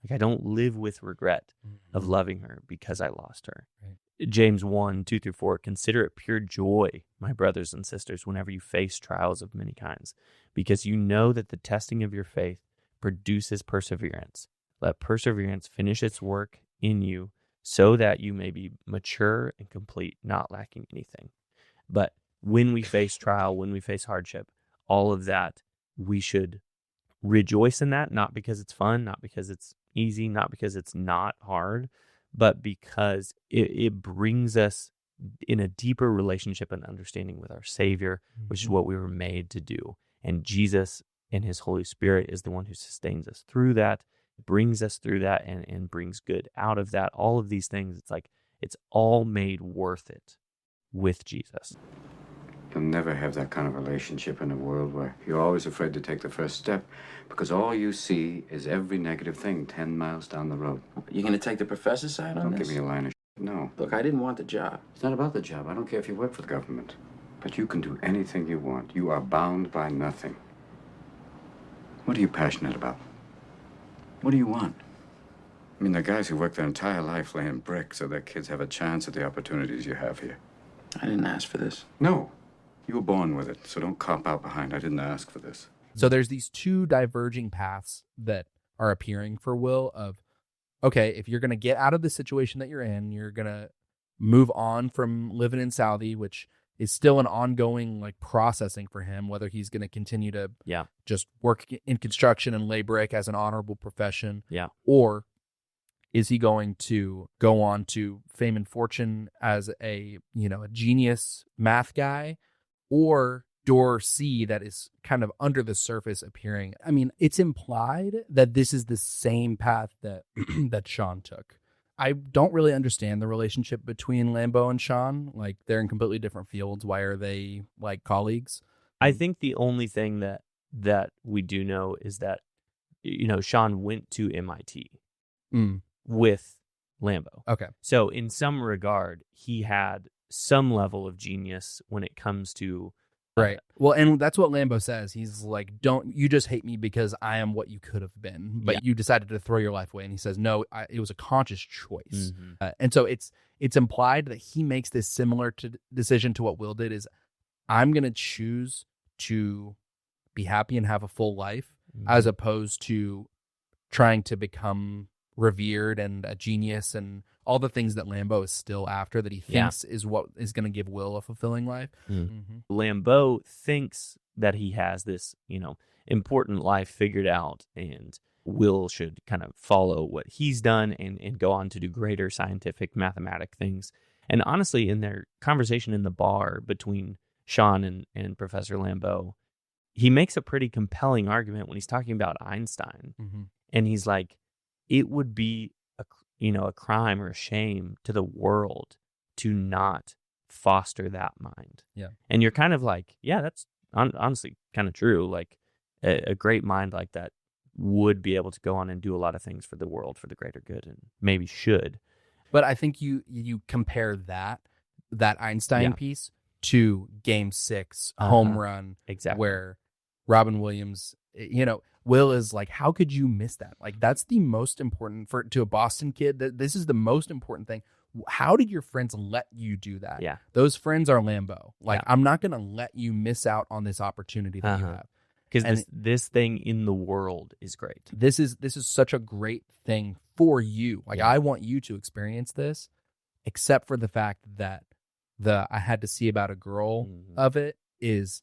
[SPEAKER 4] Like I don't live with regret of loving her because I lost her. Right. James 1:2-4, consider it pure joy, my brothers and sisters, whenever you face trials of many kinds, because you know that the testing of your faith produces perseverance. Let perseverance finish its work in you so that you may be mature and complete, not lacking anything. But when we face trial, when we face hardship, all of that, we should rejoice in that, not because it's fun, not because it's easy, not because it's not hard, but because it brings us in a deeper relationship and understanding with our Savior, which is what we were made to do. And Jesus and his Holy Spirit is the one who sustains us through that, brings us through that, and brings good out of that. All of these things, it's like it's all made worth it with Jesus.
[SPEAKER 5] You'll never have that kind of relationship in a world where you're always afraid to take the first step because all you see is every negative thing 10 miles down the road.
[SPEAKER 3] You gonna take the professor's side on
[SPEAKER 5] Don't
[SPEAKER 3] this?
[SPEAKER 5] give me a line of shit. No.
[SPEAKER 3] Look, I didn't want the job.
[SPEAKER 5] It's not about the job. I don't care if you work for the government. But you can do anything you want. You are bound by nothing. What are you passionate about? What do you want? I mean, the guys who work their entire life laying bricks so their kids have a chance at the opportunities you have here.
[SPEAKER 3] I didn't ask for this.
[SPEAKER 5] No. You were born with it, so don't cop out behind. I didn't ask for this.
[SPEAKER 2] So there's these two diverging paths that are appearing for Will of, okay, if you're going to get out of the situation that you're in, you're going to move on from living in Southie, which is still an ongoing like processing for him, whether he's going to continue to just work in construction and lay brick as an honorable profession, or is he going to go on to fame and fortune as a genius math guy, or door C that is kind of under the surface appearing? I mean, it's implied that this is the same path that that Sean took. I don't really understand the relationship between Lambeau and Sean. Like, they're in completely different fields. Why are they like colleagues?
[SPEAKER 4] I think the only thing that we do know is that Sean went to MIT
[SPEAKER 2] Mm,
[SPEAKER 4] with Lambo.
[SPEAKER 2] okay.
[SPEAKER 4] So in some regard, he had some level of genius when it comes to
[SPEAKER 2] Right. Well, and that's what Lambo says. He's like, "Don't you just hate me because I am what you could have been, but
[SPEAKER 4] Yeah.
[SPEAKER 2] you decided to throw your life away." And he says, "No, it was a conscious choice."
[SPEAKER 4] Mhm.
[SPEAKER 2] And so it's implied that he makes this similar to decision to what Will did. Is I'm going to choose to be happy and have a full life, as opposed to trying to become revered and a genius and all the things that Lambo is still after, that he thinks is what is going to give Will a fulfilling life.
[SPEAKER 4] Lambeau thinks that he has this, important life figured out, and Will should kind of follow what he's done and go on to do greater scientific, mathematic things. And honestly, in their conversation in the bar between Sean and Professor Lambeau, he makes a pretty compelling argument when he's talking about Einstein. And he's like, it would be a crime or a shame to the world to not foster that mind.
[SPEAKER 2] Yeah.
[SPEAKER 4] And you're kind of like, yeah, that's honestly kind of true. Like a great mind like that would be able to go on and do a lot of things for the world, for the greater good, and maybe should.
[SPEAKER 2] But I think you compare that Einstein piece to Game 6 home run,
[SPEAKER 4] Exactly.
[SPEAKER 2] where Robin Williams, Will is like, how could you miss that? Like, that's the most important to a Boston kid. This is the most important thing. How did your friends let you do that?
[SPEAKER 4] Yeah.
[SPEAKER 2] Those friends are Lambo. Like,
[SPEAKER 4] Yeah.
[SPEAKER 2] I'm not going to let you miss out on this opportunity that you have.
[SPEAKER 4] Because this thing in the world is great.
[SPEAKER 2] This is such a great thing for you. Like, I want you to experience this, except for the fact that I had to see about a girl of it is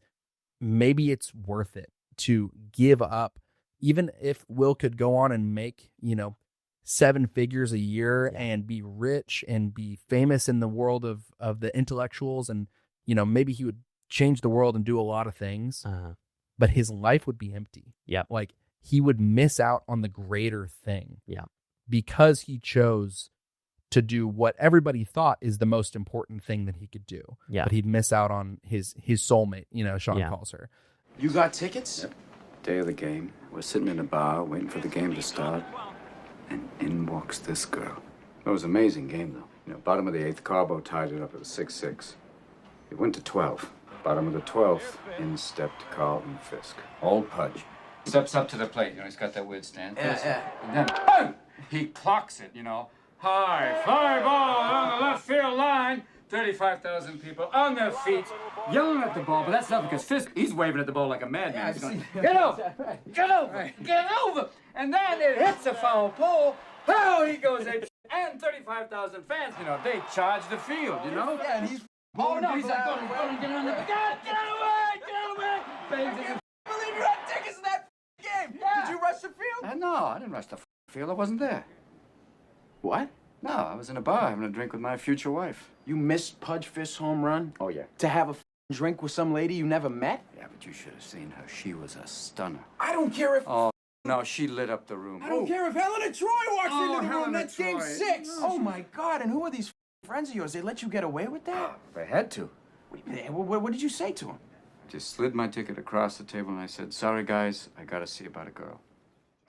[SPEAKER 2] maybe it's worth it to give up. Even if Will could go on and make, 7 figures a year and be rich and be famous in the world of the intellectuals, and, maybe he would change the world and do a lot of things, but his life would be empty.
[SPEAKER 4] Yeah.
[SPEAKER 2] Like, he would miss out on the greater thing.
[SPEAKER 4] Yeah.
[SPEAKER 2] Because he chose to do what everybody thought is the most important thing that he could do.
[SPEAKER 4] Yeah.
[SPEAKER 2] But he'd miss out on his soulmate, Sean calls her.
[SPEAKER 3] You got tickets?
[SPEAKER 6] Yep. Day of the game. We're sitting in a bar waiting for the game to start. And in walks this girl. It was an amazing game, though. Bottom of the 8th, Carbo tied it up. It was 6-6. It went to 12. Bottom of the 12th, in stepped Carlton Fisk. Old Pudge.
[SPEAKER 7] Steps up to the plate, he's got that weird stand.
[SPEAKER 3] Yeah.
[SPEAKER 7] And then, boom! He clocks it, High fly ball on the left field line. 35,000 people on their feet, yelling at the ball, but that's not because Fisk, he's waving at the ball like a madman. He's going, get over, get over, get over. And then it hits a foul pole. Oh, he goes ape shit. And 35,000 fans, they charge the field,
[SPEAKER 3] Yeah, and he's
[SPEAKER 7] Oh, no, he's like, go, get on the get away, bangs in
[SPEAKER 3] I believe you had tickets to that game.
[SPEAKER 7] Yeah.
[SPEAKER 3] Did you rush the field?
[SPEAKER 7] No, I didn't rush the field. I wasn't there.
[SPEAKER 3] What?
[SPEAKER 7] No, I was in a bar having a drink with my future wife.
[SPEAKER 3] You missed Pudge Fisk's home run?
[SPEAKER 7] Oh, yeah.
[SPEAKER 3] To have a drink with some lady you never met?
[SPEAKER 7] Yeah, but you should have seen her. She was a stunner.
[SPEAKER 3] I don't care if...
[SPEAKER 7] Oh, no, she lit up the room.
[SPEAKER 3] I don't care if Helena Troy walks
[SPEAKER 7] Oh,
[SPEAKER 3] into the room.
[SPEAKER 7] Helena
[SPEAKER 3] That's game
[SPEAKER 7] Troy.
[SPEAKER 3] 6.
[SPEAKER 7] No,
[SPEAKER 3] Oh, my God. And who are these friends of yours? They let you get away with that?
[SPEAKER 7] They had to.
[SPEAKER 3] What did you say to them?
[SPEAKER 7] Just slid my ticket across the table and I said, sorry, guys, I got to see about a girl.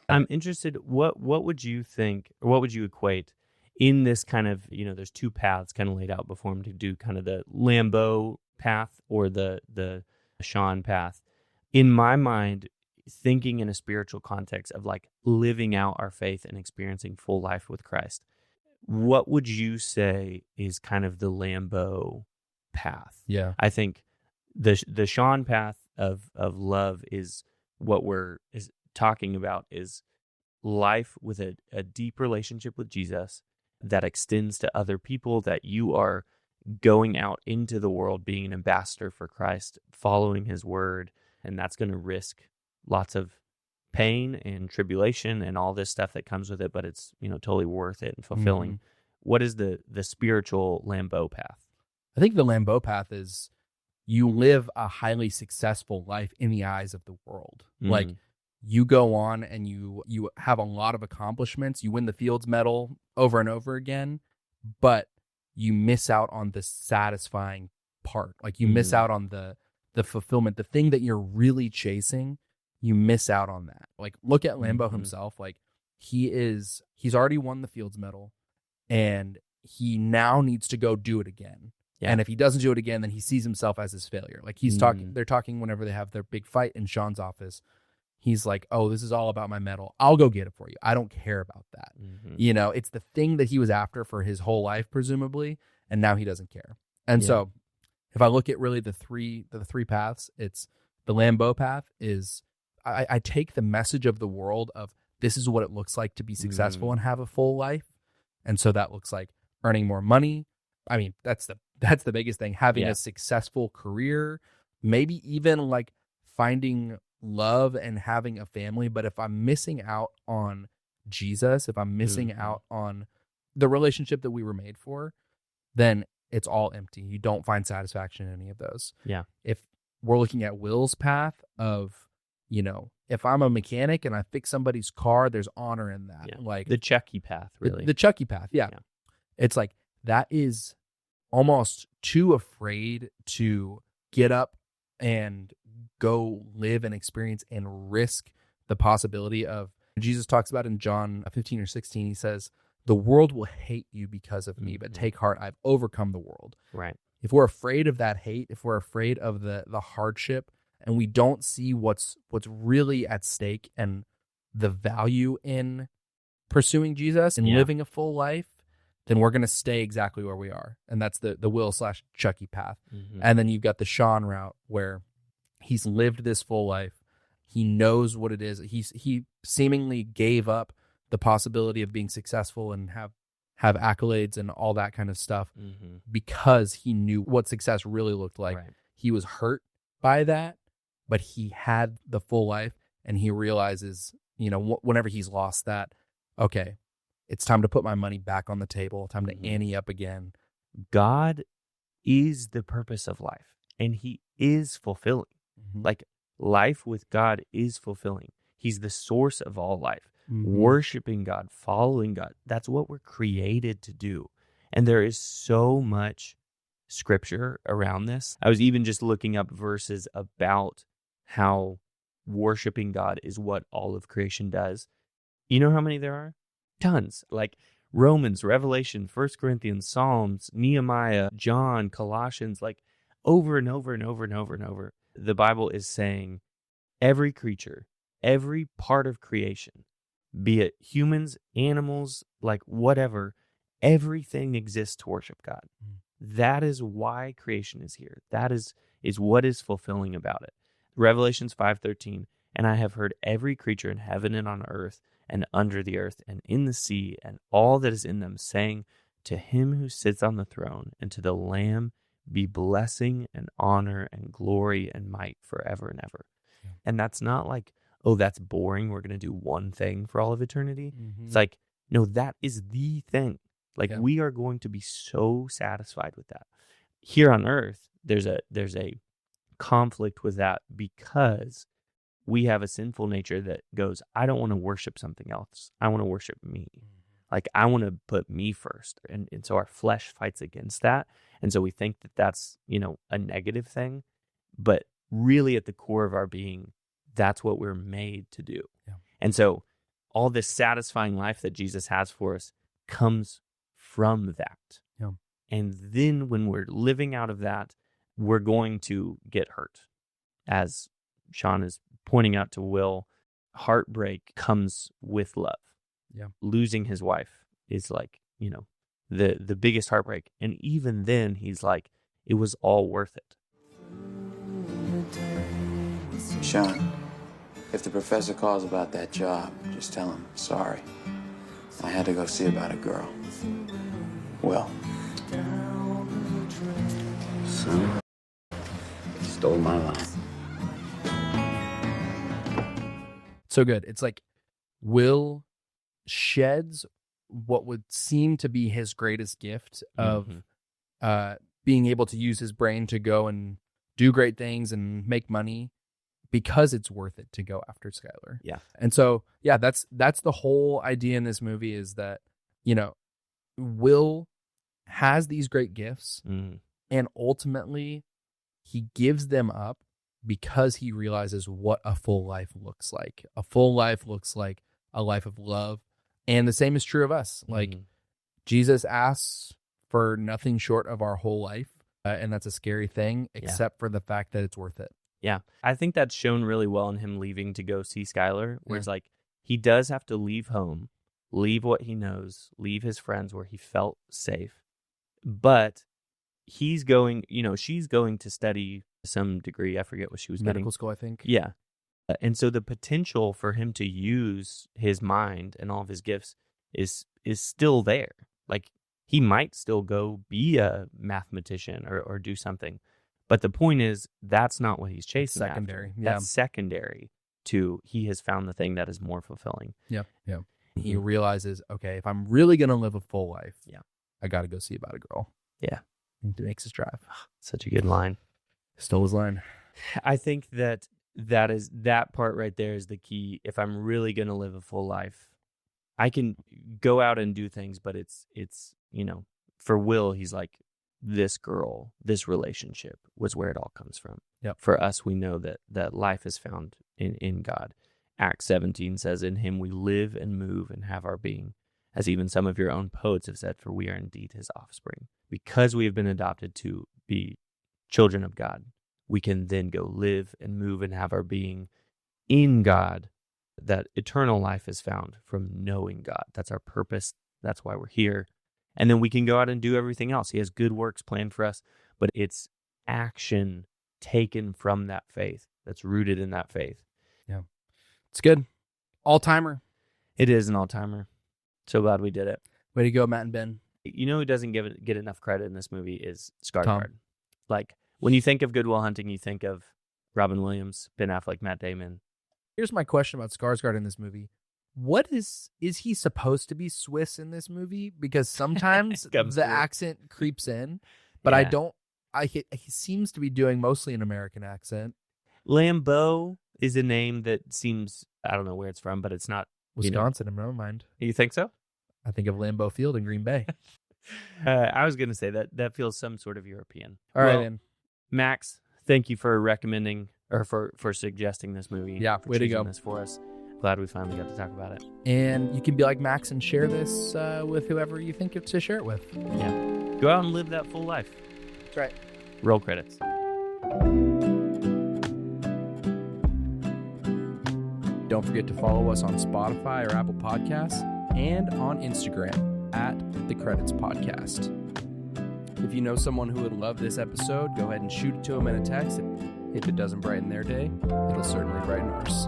[SPEAKER 4] I'm interested, what would you think, or what would you equate in this kind of, there's 2 paths kind of laid out before him to do kind of the Lambeau path or the Sean path. In my mind, thinking in a spiritual context of like living out our faith and experiencing full life with Christ, what would you say is kind of the Lambeau path?
[SPEAKER 2] Yeah.
[SPEAKER 4] I think the Sean path of love is what we're talking about, is life with a deep relationship with Jesus that extends to other people, that you are going out into the world being an ambassador for Christ, following his word, and that's going to risk lots of pain and tribulation and all this stuff that comes with it, but it's totally worth it and fulfilling.
[SPEAKER 2] Mm-hmm.
[SPEAKER 4] What is the spiritual Lambeau path?
[SPEAKER 2] I think the Lambeau path is you live a highly successful life in the eyes of the world. Like, you go on and you have a lot of accomplishments. You win the Fields Medal over and over again, but you miss out on the satisfying part. Like, you miss out on the fulfillment, the thing that you're really chasing you miss out on that. Like, look at Lambeau
[SPEAKER 4] Mhm.
[SPEAKER 2] himself. Like, he's already won the Fields Medal, and he now needs to go do it again.
[SPEAKER 4] Yeah.
[SPEAKER 2] And if he doesn't do it again, then he sees himself as his failure. Like, they're talking whenever they have their big fight in Sean's office. He's like, oh, this is all about my medal. I'll go get it for you. I don't care about that.
[SPEAKER 4] Mhm.
[SPEAKER 2] You know, it's the thing that he was after for his whole life, presumably, and now he doesn't care. And
[SPEAKER 4] Yeah.
[SPEAKER 2] so if I look at really the three paths, it's the Lambeau path is I take the message of the world of this is what it looks like to be successful and have a full life. And so that looks like earning more money. I mean, that's the biggest thing, having
[SPEAKER 4] Yeah.
[SPEAKER 2] a successful career, maybe even like finding love and having a family. But if I'm missing out on Jesus, if I'm missing out on the relationship that we were made for, then it's all empty. You don't find satisfaction in any of those.
[SPEAKER 4] Yeah.
[SPEAKER 2] If we're looking at Will's path of, you know, if I'm a mechanic and I fix somebody's car, there's honor in that.
[SPEAKER 4] Yeah.
[SPEAKER 2] Like
[SPEAKER 4] The Chucky path, really.
[SPEAKER 2] the Chucky path. Yeah.
[SPEAKER 4] Yeah.
[SPEAKER 2] It's like that is almost too afraid to get up and go live and experience and risk the possibility of, Jesus talks about in John 15 or 16, he says, the world will hate you because of me, but take heart, I've overcome the world.
[SPEAKER 4] Right.
[SPEAKER 2] If we're afraid of that hate, if we're afraid of the hardship, and we don't see what's really at stake and the value in pursuing Jesus and living a full life, then we're going to stay exactly where we are. And that's the Will/Chucky path. And then you've got the Sean route where he's lived this full life. He knows what it is. He seemingly gave up the possibility of being successful and have accolades and all that kind of stuff because he knew what success really looked like.
[SPEAKER 4] Right.
[SPEAKER 2] He was hurt by that, but he had the full life, and he realizes, you know, whenever he's lost that, okay, it's time to put my money back on the table, time to ante up again.
[SPEAKER 4] God is the purpose of life, and he is fulfilling. Like, life with God is fulfilling. He's the source of all life. Worshiping God, following God, that's what we're created to do. And there is so much scripture around this. I was even just looking up verses about how worshiping God is what all of creation does. You know how many there are? Tons. Like Romans, Revelation, 1 Corinthians, Psalms, Nehemiah, John, Colossians, like over and over and over and over and over. The Bible is saying every creature, every part of creation, be it humans, animals, like whatever, everything exists to worship God. That is why creation is here. That is what is fulfilling about it. Revelations 5:13, and I have heard every creature in heaven and on earth and under the earth and in the sea and all that is in them, saying, to him who sits on the throne and to the Lamb be blessing and honor and glory and might forever and ever. Yeah. And that's not like, oh, that's boring, we're going to do one thing for all of eternity. It's like, no, that is the thing. Like, we are going to be so satisfied with that. Here on earth, there's a conflict with that because we have a sinful nature that goes, I don't want to worship something else. I want to worship me. Like, I want to put me first. And so our flesh fights against that. And so we think that that's, you know, a negative thing. But really at the core of our being, that's what we're made to do. Yeah. And so all this satisfying life that Jesus has for us comes from that. Yeah. And then when we're living out of that, we're going to get hurt. As Sean is pointing out to Will, heartbreak comes with love. Yeah. Losing his wife is like, you know, the biggest heartbreak. And even then he's like, it was all worth it.
[SPEAKER 8] Sean, if the professor calls about that job, just tell him, sorry. I had to go see about a girl. Will.
[SPEAKER 5] Son, stole my line.
[SPEAKER 2] So good. It's like Will sheds what would seem to be his greatest gift of being able to use his brain to go and do great things and make money because it's worth it to go after Skylar.
[SPEAKER 4] Yeah.
[SPEAKER 2] And so, yeah, that's the whole idea in this movie is that, you know, Will has these great gifts and ultimately he gives them up because he realizes what a full life looks like. A full life looks like a life of love. And the same is true of us. Like Jesus asks for nothing short of our whole life. And that's a scary thing, except for the fact that it's worth it.
[SPEAKER 4] Yeah. I think that's shown really well in him leaving to go see Skylar, where it's like he does have to leave home, leave what he knows, leave his friends where he felt safe. But he's going, she's going to study some degree. I forget what she was
[SPEAKER 2] Medical
[SPEAKER 4] getting.
[SPEAKER 2] school, I think.
[SPEAKER 4] Yeah. And so the potential for him to use his mind and all of his gifts is still there. Like, he might still go be a mathematician or do something. But the point is, that's not what he's chasing.
[SPEAKER 2] Secondary.
[SPEAKER 4] After.
[SPEAKER 2] Yeah.
[SPEAKER 4] That's secondary to he has found the thing that is more fulfilling.
[SPEAKER 2] Yeah. Yeah. He realizes, okay, if I'm really going to live a full life, I got to go see about a girl.
[SPEAKER 4] Yeah.
[SPEAKER 2] And it makes his drive.
[SPEAKER 4] Such a good line.
[SPEAKER 2] Stole his line.
[SPEAKER 4] I think that part right there is the key. If I'm really going to live a full life, I can go out and do things, but it's for Will, he's like, this girl, this relationship was where it all comes from.
[SPEAKER 2] Yep.
[SPEAKER 4] For us, we know that life is found in God. Acts 17 says, in him we live and move and have our being. As even some of your own poets have said, for we are indeed his offspring. Because we have been adopted to be children of God, we can then go live and move and have our being in God. That eternal life is found from knowing God. That's our purpose. That's why we're here. And then we can go out and do everything else. He has good works planned for us, but it's action taken from that faith that's rooted in that faith.
[SPEAKER 2] Yeah. It's good. All-timer.
[SPEAKER 4] It is an all-timer. So glad we did it.
[SPEAKER 2] Way to go, Matt and Ben.
[SPEAKER 4] You know who doesn't get enough credit in this movie is Skarsgård. Like, when you think of Good Will Hunting, you think of Robin Williams, Ben Affleck, Matt Damon.
[SPEAKER 2] Here's my question about Skarsgård in this movie. What is he supposed to be Swiss in this movie? Because sometimes the accent creeps in, but he seems to be doing mostly an American accent.
[SPEAKER 4] Lambeau is a name that seems, I don't know where it's from, but it's not
[SPEAKER 2] Wisconsin, in my mind.
[SPEAKER 4] You think so?
[SPEAKER 2] I think of Lambeau Field in Green Bay.
[SPEAKER 4] I was going to say that feels some sort of European.
[SPEAKER 2] All right, then.
[SPEAKER 4] Max, thank you for recommending or for suggesting this movie.
[SPEAKER 2] Yeah, way to go.
[SPEAKER 4] This for us. Glad we finally got to talk about it.
[SPEAKER 2] And you can be like Max and share this with whoever you think to share it with.
[SPEAKER 4] Yeah. Go out and live that full life.
[SPEAKER 2] That's right.
[SPEAKER 4] Roll credits.
[SPEAKER 2] Don't forget to follow us on Spotify or Apple Podcasts and on Instagram at The Credits Podcast. If you know someone who would love this episode, go ahead and shoot it to them in a text. If it doesn't brighten their day, it'll certainly brighten ours.